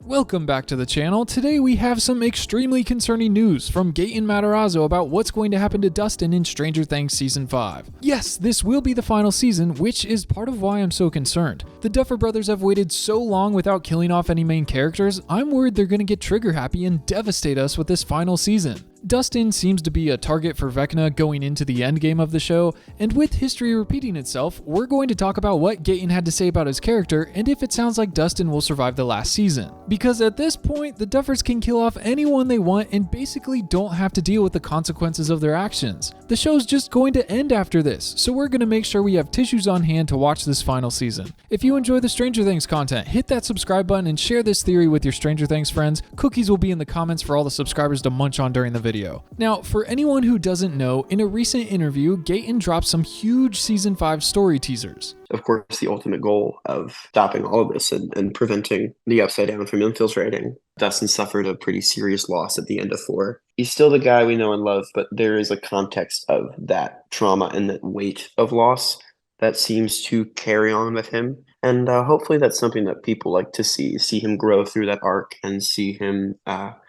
Welcome back to the channel. Today we have some extremely concerning news from Gaten Matarazzo about what's going to happen to Dustin in Stranger Things Season 5. Yes, this will be the final season, which is part of why I'm so concerned. The Duffer Brothers have waited so long without killing off any main characters, I'm worried they're going to get trigger happy and devastate us with this final season. Dustin seems to be a target for Vecna going into the endgame of the show, and with history repeating itself, we're going to talk about what Gaten had to say about his character and if it sounds like Dustin will survive the last season. Because at this point, the Duffers can kill off anyone they want and basically don't have to deal with the consequences of their actions. The show's just going to end after this, so we're going to make sure we have tissues on hand to watch this final season. If you enjoy the Stranger Things content, hit that subscribe button and share this theory with your Stranger Things friends. Cookies will be in the comments for all the subscribers to munch on during the video. Now, for anyone who doesn't know, in a recent interview, Gaten dropped some huge Season 5 story teasers. Of course, the ultimate goal of stopping all of this and preventing the Upside Down from infiltrating. Dustin suffered a pretty serious loss at the end of 4. He's still the guy we know and love, but there is a context of that trauma and that weight of loss that seems to carry on with him. And hopefully that's something that people like to see him grow through that arc and see him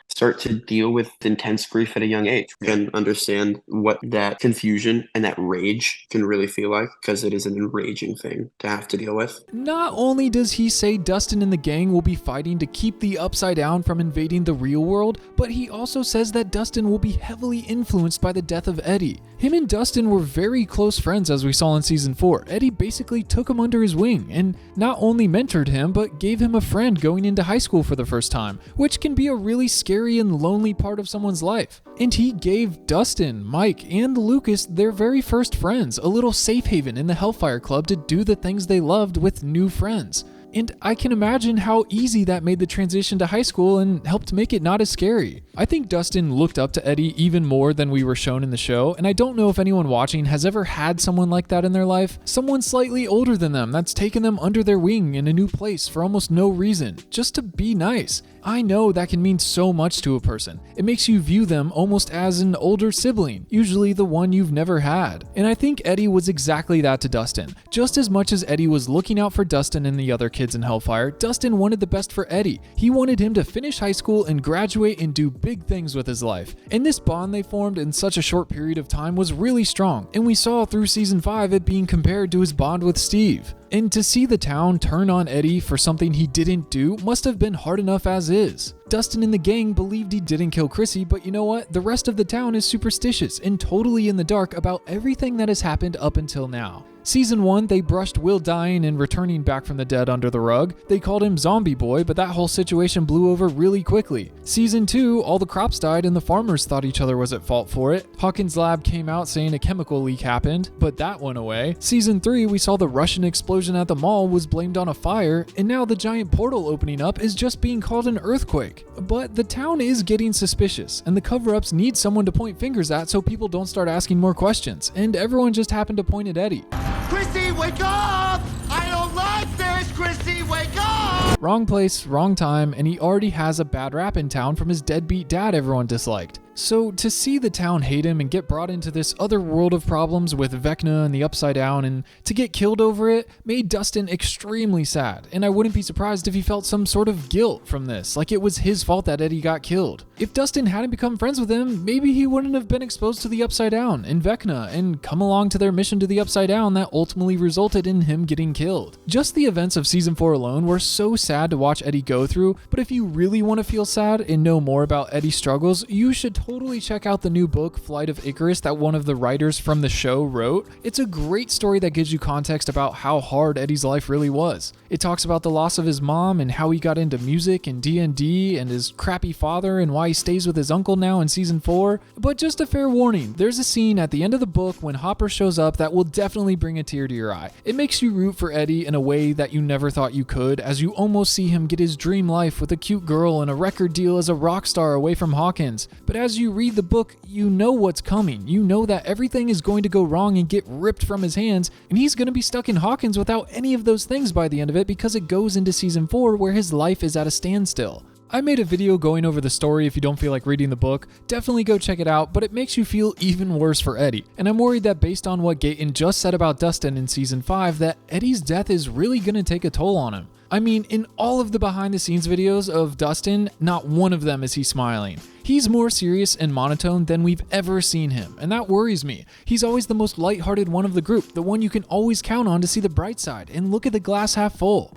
start to deal with intense grief at a young age and understand what that confusion and that rage can really feel like, because it is an enraging thing to have to deal with. Not only does he say Dustin and the gang will be fighting to keep the Upside Down from invading the real world, but he also says that Dustin will be heavily influenced by the death of Eddie. Him and Dustin were very close friends, as we saw in Season 4. Eddie basically took him under his wing and not only mentored him, but gave him a friend going into high school for the first time, which can be a really scary and lonely part of someone's life. And he gave Dustin, Mike, and Lucas their very first friends, a little safe haven in the Hellfire Club to do the things they loved with new friends. And I can imagine how easy that made the transition to high school and helped make it not as scary. I think Dustin looked up to Eddie even more than we were shown in the show, and I don't know if anyone watching has ever had someone like that in their life. Someone slightly older than them that's taken them under their wing in a new place for almost no reason, just to be nice. I know that can mean so much to a person. It makes you view them almost as an older sibling, usually the one you've never had. And I think Eddie was exactly that to Dustin. Just as much as Eddie was looking out for Dustin and the other kids in Hellfire, Dustin wanted the best for Eddie. He wanted him to finish high school and graduate and do big things with his life. And this bond they formed in such a short period of time was really strong, and we saw through Season 5 it being compared to his bond with Steve. And to see the town turn on Eddie for something he didn't do must have been hard enough as is. Dustin and the gang believed he didn't kill Chrissy, but you know what? The rest of the town is superstitious and totally in the dark about everything that has happened up until now. Season 1, they brushed Will dying and returning back from the dead under the rug. They called him Zombie Boy, but that whole situation blew over really quickly. Season 2, all the crops died and the farmers thought each other was at fault for it. Hawkins' lab came out saying a chemical leak happened, but that went away. Season 3, we saw the Russian explosion at the mall was blamed on a fire, and now the giant portal opening up is just being called an earthquake. But the town is getting suspicious, and the cover-ups need someone to point fingers at so people don't start asking more questions, and everyone just happened to point at Eddie. Chrissy, wake up! I don't like this! Chrissy, wake up! Wrong place, wrong time, and he already has a bad rap in town from his deadbeat dad everyone disliked. So to see the town hate him and get brought into this other world of problems with Vecna and the Upside Down and to get killed over it made Dustin extremely sad, and I wouldn't be surprised if he felt some sort of guilt from this, like it was his fault that Eddie got killed. If Dustin hadn't become friends with him, maybe he wouldn't have been exposed to the Upside Down and Vecna and come along to their mission to the Upside Down that ultimately resulted in him getting killed. Just the events of Season 4 alone were so sad to watch Eddie go through, but if you really want to feel sad and know more about Eddie's struggles, you should totally check out the new book, Flight of Icarus, that one of the writers from the show wrote. It's a great story that gives you context about how hard Eddie's life really was. It talks about the loss of his mom and how he got into music and D&D and his crappy father and why he stays with his uncle now in Season 4. But just a fair warning, there's a scene at the end of the book when Hopper shows up that will definitely bring a tear to your eye. It makes you root for Eddie in a way that you never thought you could, as you almost see him get his dream life with a cute girl and a record deal as a rock star away from Hawkins. But as you read the book, you know what's coming. You know that everything is going to go wrong and get ripped from his hands, and he's going to be stuck in Hawkins without any of those things by the end of it because it goes into Season 4 where his life is at a standstill. I made a video going over the story. If you don't feel like reading the book, definitely go check it out, but it makes you feel even worse for Eddie. And I'm worried that based on what Gaten just said about Dustin in Season 5, that Eddie's death is really going to take a toll on him. I mean, in all of the behind the scenes videos of Dustin, not one of them is he smiling. He's more serious and monotone than we've ever seen him, and that worries me. He's always the most lighthearted one of the group, the one you can always count on to see the bright side and look at the glass half full.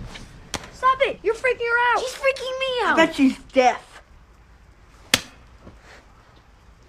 Stop it! You're freaking her out! She's freaking me out! I bet she's deaf.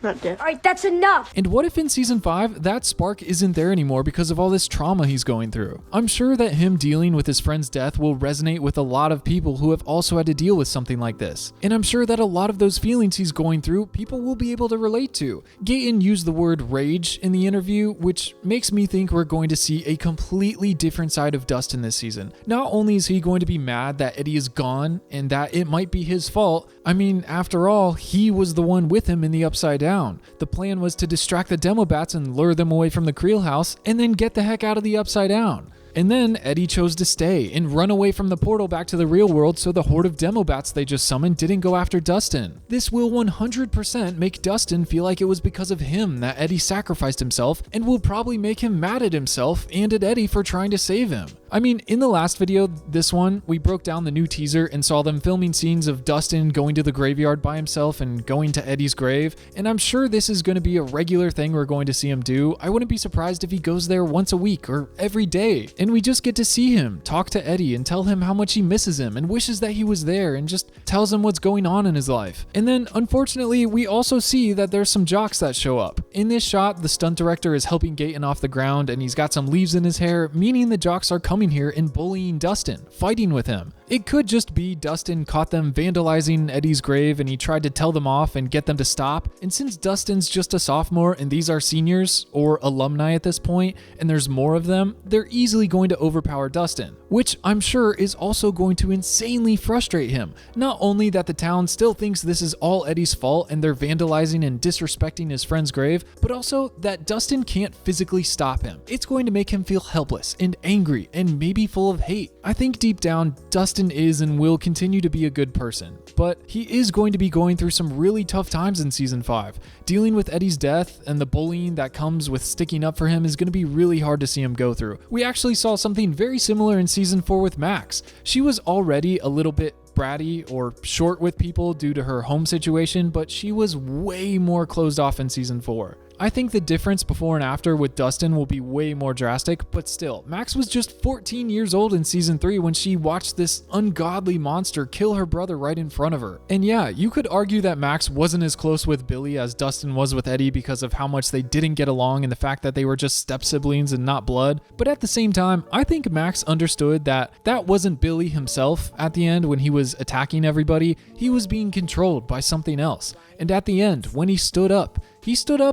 Not deaf. Alright, that's enough! And what if in season 5, that spark isn't there anymore because of all this trauma he's going through? I'm sure that him dealing with his friend's death will resonate with a lot of people who have also had to deal with something like this. And I'm sure that a lot of those feelings he's going through, people will be able to relate to. Gaten used the word rage in the interview, which makes me think we're going to see a completely different side of Dustin this season. Not only is he going to be mad that Eddie is gone and that it might be his fault, I mean, after all, he was the one with him in the Upside Down. The plan was to distract the demo bats and lure them away from the Creel house and then get the heck out of the Upside Down. And then Eddie chose to stay and run away from the portal back to the real world so the horde of demo bats they just summoned didn't go after Dustin. This will 100% make Dustin feel like it was because of him that Eddie sacrificed himself and will probably make him mad at himself and at Eddie for trying to save him. I mean, in the last video, this one, we broke down the new teaser and saw them filming scenes of Dustin going to the graveyard by himself and going to Eddie's grave, and I'm sure this is going to be a regular thing we're going to see him do. I wouldn't be surprised if he goes there once a week or every day, and we just get to see him talk to Eddie and tell him how much he misses him and wishes that he was there and just tells him what's going on in his life. And then, unfortunately, we also see that there's some jocks that show up. In this shot, the stunt director is helping Gaten off the ground and he's got some leaves in his hair, meaning the jocks are coming here and bullying Dustin, fighting with him. It could just be Dustin caught them vandalizing Eddie's grave and he tried to tell them off and get them to stop. And since Dustin's just a sophomore and these are seniors or alumni at this point, and there's more of them, they're easily going to overpower Dustin, which I'm sure is also going to insanely frustrate him. Not only that the town still thinks this is all Eddie's fault and they're vandalizing and disrespecting his friend's grave, but also that Dustin can't physically stop him. It's going to make him feel helpless and angry and maybe full of hate. I think deep down, Dustin is and will continue to be a good person, but he is going to be going through some really tough times in season 5. Dealing with Eddie's death and the bullying that comes with sticking up for him is going to be really hard to see him go through. We actually saw something very similar in season 4 with Max. She was already a little bit bratty or short with people due to her home situation, but she was way more closed off in season 4. I think the difference before and after with Dustin will be way more drastic, but still, Max was just 14 years old in season 3 when she watched this ungodly monster kill her brother right in front of her. And yeah, you could argue that Max wasn't as close with Billy as Dustin was with Eddie because of how much they didn't get along and the fact that they were just step siblings and not blood. But at the same time, I think Max understood that that wasn't Billy himself at the end when he was attacking everybody. He was being controlled by something else. And at the end, when he stood up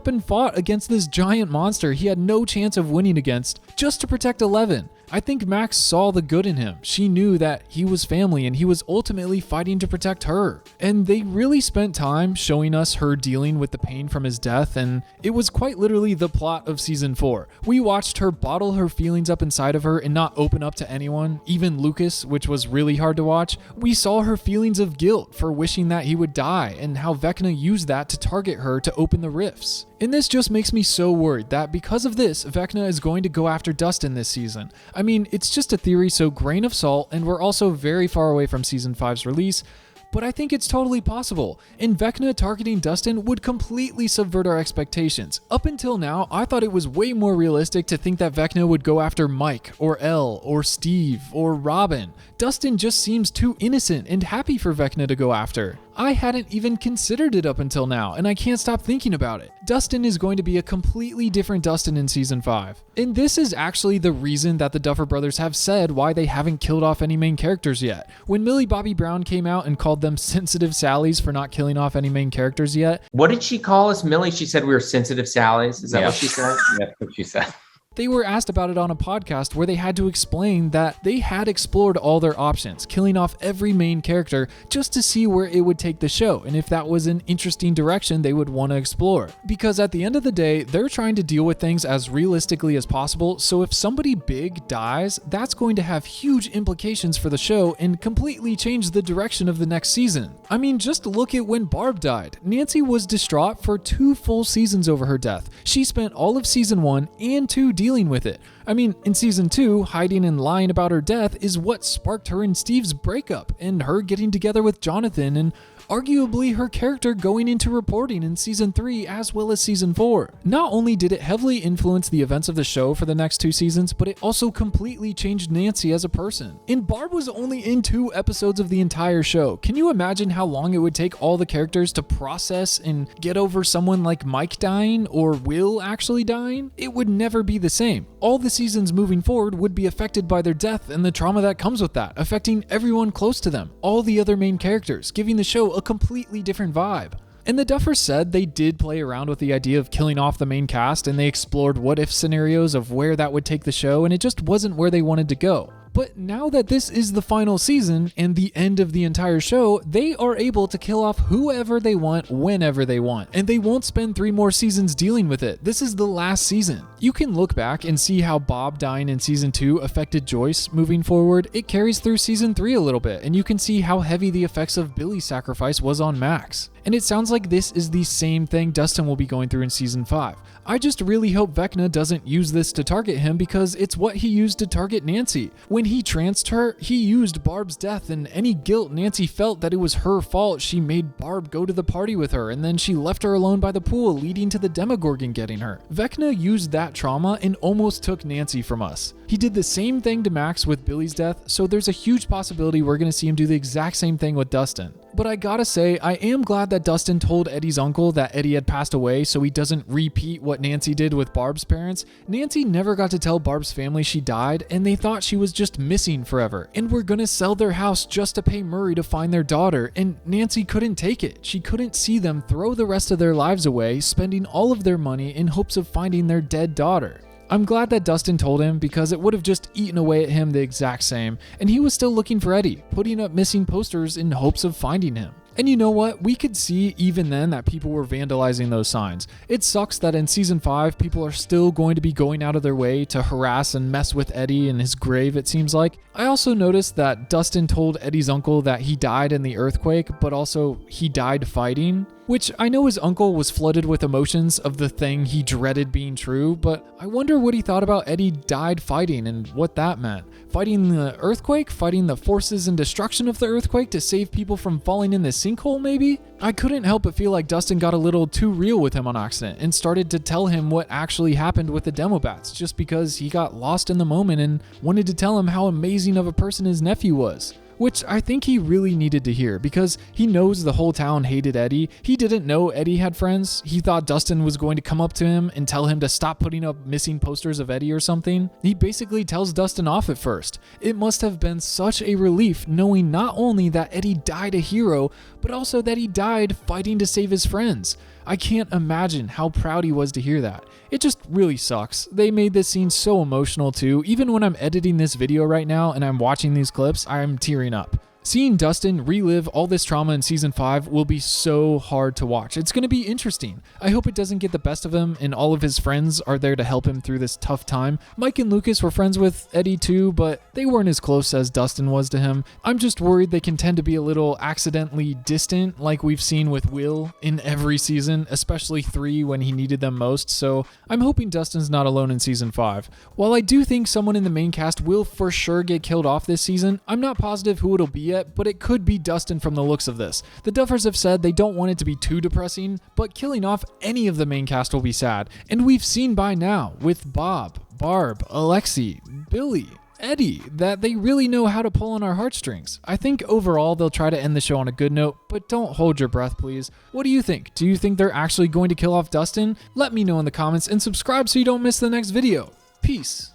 and fought against this giant monster he had no chance of winning against just to protect Eleven. I think Max saw the good in him. She knew that he was family and he was ultimately fighting to protect her. And they really spent time showing us her dealing with the pain from his death, and it was quite literally the plot of season 4. We watched her bottle her feelings up inside of her and not open up to anyone, even Lucas, which was really hard to watch. We saw her feelings of guilt for wishing that he would die and how Vecna used that to target her to open the rifts. And this just makes me so worried that because of this, Vecna is going to go after Dustin this season. I mean, it's just a theory, so grain of salt, and we're also very far away from season 5's release, but I think it's totally possible, and Vecna targeting Dustin would completely subvert our expectations. Up until now, I thought it was way more realistic to think that Vecna would go after Mike, or Elle, or Steve, or Robin. Dustin just seems too innocent and happy for Vecna to go after. I hadn't even considered it up until now, and I can't stop thinking about it. Dustin is going to be a completely different Dustin in season 5. And this is actually the reason that the Duffer Brothers have said why they haven't killed off any main characters yet. When Millie Bobby Brown came out and called them sensitive Sallies for not killing off any main characters yet. What did she call us, Millie? She said we were sensitive Sallies. Is that what she said? That's what she said. They were asked about it on a podcast where they had to explain that they had explored all their options, killing off every main character just to see where it would take the show and if that was an interesting direction they would want to explore. Because at the end of the day, they're trying to deal with things as realistically as possible, so if somebody big dies, that's going to have huge implications for the show and completely change the direction of the next season. I mean, just look at when Barb died. Nancy was distraught for 2 full seasons over her death. She spent all of season 1 and 2 dealing with it. I mean, in season 2, hiding and lying about her death is what sparked her and Steve's breakup and her getting together with Jonathan, and arguably her character going into reporting in season 3 as well as season 4. Not only did it heavily influence the events of the show for the next 2 seasons, but it also completely changed Nancy as a person. And Barb was only in 2 episodes of the entire show. Can you imagine how long it would take all the characters to process and get over someone like Mike dying or Will actually dying? It would never be the same. All the seasons moving forward would be affected by their death and the trauma that comes with that, affecting everyone close to them, all the other main characters, giving the show a completely different vibe. And the Duffers said they did play around with the idea of killing off the main cast, and they explored what-if scenarios of where that would take the show, and it just wasn't where they wanted to go. But now that this is the final season and the end of the entire show, they are able to kill off whoever they want, whenever they want, and they won't spend 3 more seasons dealing with it. This is the last season. You can look back and see how Bob dying in season 2 affected Joyce moving forward. It carries through season 3 a little bit, and you can see how heavy the effects of Billy's sacrifice was on Max. And it sounds like this is the same thing Dustin will be going through in season 5. I just really hope Vecna doesn't use this to target him, because it's what he used to target Nancy. When he tranced her, he used Barb's death and any guilt Nancy felt that it was her fault she made Barb go to the party with her, and then she left her alone by the pool, leading to the Demogorgon getting her. Vecna used that trauma and almost took Nancy from us. He did the same thing to Max with Billy's death, so there's a huge possibility we're going to see him do the exact same thing with Dustin. But I gotta say, I am glad that Dustin told Eddie's uncle that Eddie had passed away so he doesn't repeat what Nancy did with Barb's parents. Nancy never got to tell Barb's family she died, and they thought she was just missing forever, and were gonna sell their house just to pay Murray to find their daughter, and Nancy couldn't take it. She couldn't see them throw the rest of their lives away, spending all of their money in hopes of finding their dead daughter. I'm glad that Dustin told him, because it would have just eaten away at him the exact same, and he was still looking for Eddie, putting up missing posters in hopes of finding him. And you know what? We could see even then that people were vandalizing those signs. It sucks that in season 5, people are still going to be going out of their way to harass and mess with Eddie in his grave, it seems like. I also noticed that Dustin told Eddie's uncle that he died in the earthquake, but also he died fighting. Which I know his uncle was flooded with emotions of the thing he dreaded being true, but I wonder what he thought about Eddie died fighting and what that meant. Fighting the earthquake? Fighting the forces and destruction of the earthquake to save people from falling in the sinkhole, maybe? I couldn't help but feel like Dustin got a little too real with him on accident and started to tell him what actually happened with the Demobats just because he got lost in the moment and wanted to tell him how amazing of a person his nephew was. Which I think he really needed to hear, because he knows the whole town hated Eddie. He didn't know Eddie had friends. He thought Dustin was going to come up to him and tell him to stop putting up missing posters of Eddie or something. He basically tells Dustin off at first. It must have been such a relief knowing not only that Eddie died a hero, but also that he died fighting to save his friends. I can't imagine how proud he was to hear that. It just really sucks. They made this scene so emotional too. Even when I'm editing this video right now and I'm watching these clips, I'm tearing up. Seeing Dustin relive all this trauma in season 5 will be so hard to watch. It's going to be interesting. I hope it doesn't get the best of him and all of his friends are there to help him through this tough time. Mike and Lucas were friends with Eddie too, but they weren't as close as Dustin was to him. I'm just worried they can tend to be a little accidentally distant like we've seen with Will in every season, especially 3 when he needed them most, so I'm hoping Dustin's not alone in season 5. While I do think someone in the main cast will for sure get killed off this season, I'm not positive who it'll be yet, but it could be Dustin from the looks of this. The Duffers have said they don't want it to be too depressing, but killing off any of the main cast will be sad. And we've seen by now with Bob, Barb, Alexi, Billy, Eddie, that they really know how to pull on our heartstrings. I think overall they'll try to end the show on a good note, but don't hold your breath, please. What do you think? Do you think they're actually going to kill off Dustin? Let me know in the comments and subscribe so you don't miss the next video. Peace.